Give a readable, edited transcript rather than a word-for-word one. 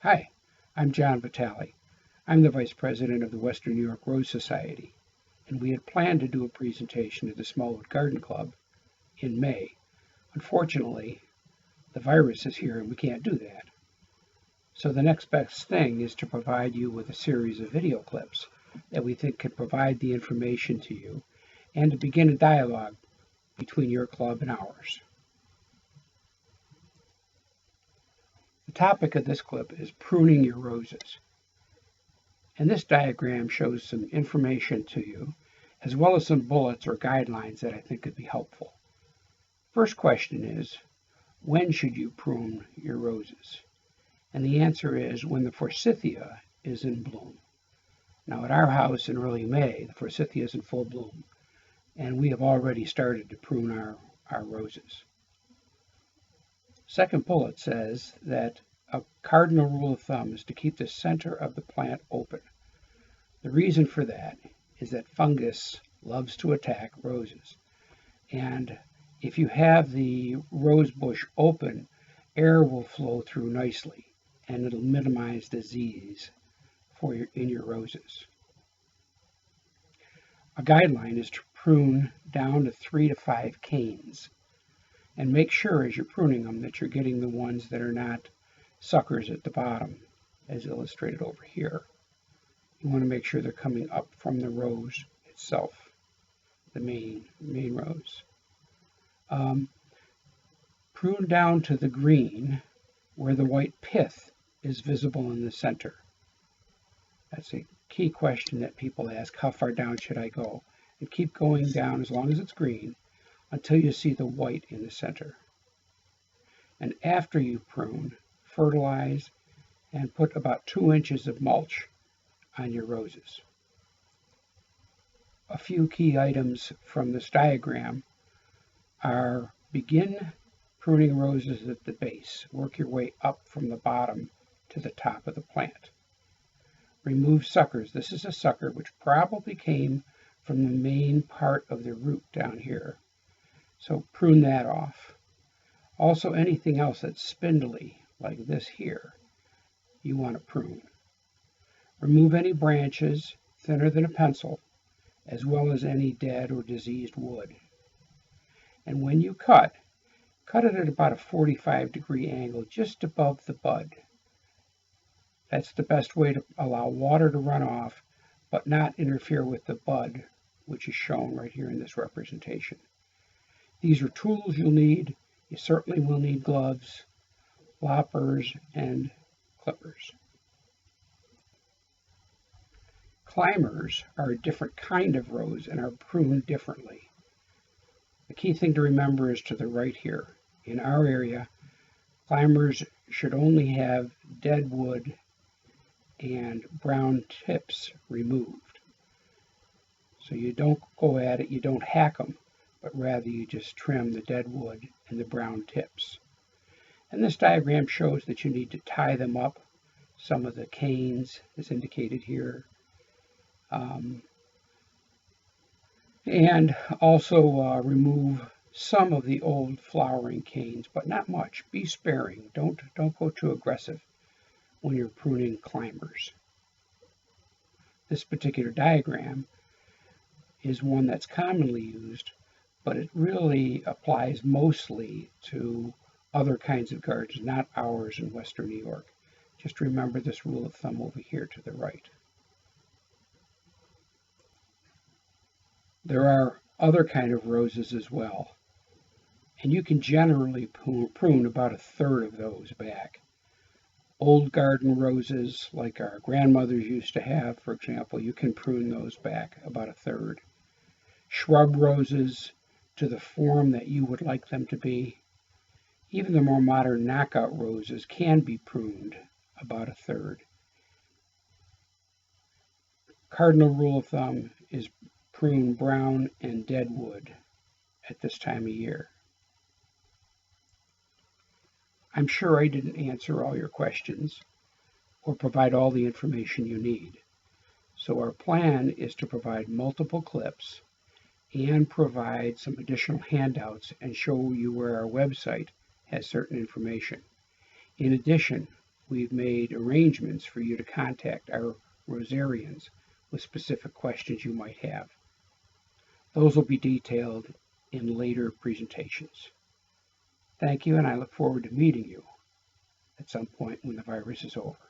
Hi, I'm John Vitale. I'm the Vice President of the Western New York Rose Society, and we had planned to do a presentation at the Smallwood Garden Club in May. Unfortunately, the virus is here and we can't do that. So the next best thing is to provide you with a series of video clips that we think could provide the information to you and to begin a dialogue between your club and ours. The topic of this clip is pruning your roses. And this diagram shows some information to you, as well as some bullets or guidelines that I think could be helpful. First question is, when should you prune your roses? And the answer is when the forsythia is in bloom. Now at our house in early May, the forsythia is in full bloom, and we have already started to prune our roses. Second bullet says that a cardinal rule of thumb is to keep the center of the plant open. The reason for that is that fungus loves to attack roses. And if you have the rose bush open, air will flow through nicely and it'll minimize disease in your roses. A guideline is to prune down to 3 to 5 canes. And make sure as you're pruning them that you're getting the ones that are not suckers at the bottom, as illustrated over here. You want to make sure they're coming up from the rose itself, the main rose. Prune down to the green where the white pith is visible in the center. That's a key question that people ask, how far down should I go? And keep going down as long as it's green until you see the white in the center. And after you prune, fertilize and put about 2 inches of mulch on your roses. A few key items from this diagram are: begin pruning roses at the base. Work your way up from the bottom to the top of the plant. Remove suckers. This is a sucker which probably came from the main part of the root down here. So prune that off. Also anything else that's spindly, like this here, you want to prune. Remove any branches thinner than a pencil, as well as any dead or diseased wood. And when you cut it at about a 45-degree angle just above the bud. That's the best way to allow water to run off, but not interfere with the bud, which is shown right here in this representation. These are tools you'll need. You certainly will need gloves, loppers, and clippers. Climbers are a different kind of rose and are pruned differently. The key thing to remember is to the right here. In our area, climbers should only have dead wood and brown tips removed. So you don't go at it, you don't hack them, but rather you just trim the dead wood and the brown tips. And this diagram shows that you need to tie them up. Some of the canes is indicated here. And also remove some of the old flowering canes, but not much. Be sparing. Don't go too aggressive when you're pruning climbers. This particular diagram is one that's commonly used, but it really applies mostly to other kinds of gardens, not ours in Western New York. Just remember this rule of thumb over here to the right. There are other kind of roses as well, and you can generally prune about 1/3 of those back. Old garden roses, like our grandmothers used to have, for example, you can prune those back about 1/3. Shrub roses to the form that you would like them to be. Even the more modern knockout roses can be pruned about 1/3. Cardinal rule of thumb is prune brown and dead wood at this time of year. I'm sure I didn't answer all your questions or provide all the information you need. So our plan is to provide multiple clips and provide some additional handouts and show you where our website has certain information. In addition, we've made arrangements for you to contact our rosarians with specific questions you might have. Those will be detailed in later presentations. Thank you, and I look forward to meeting you at some point when the virus is over.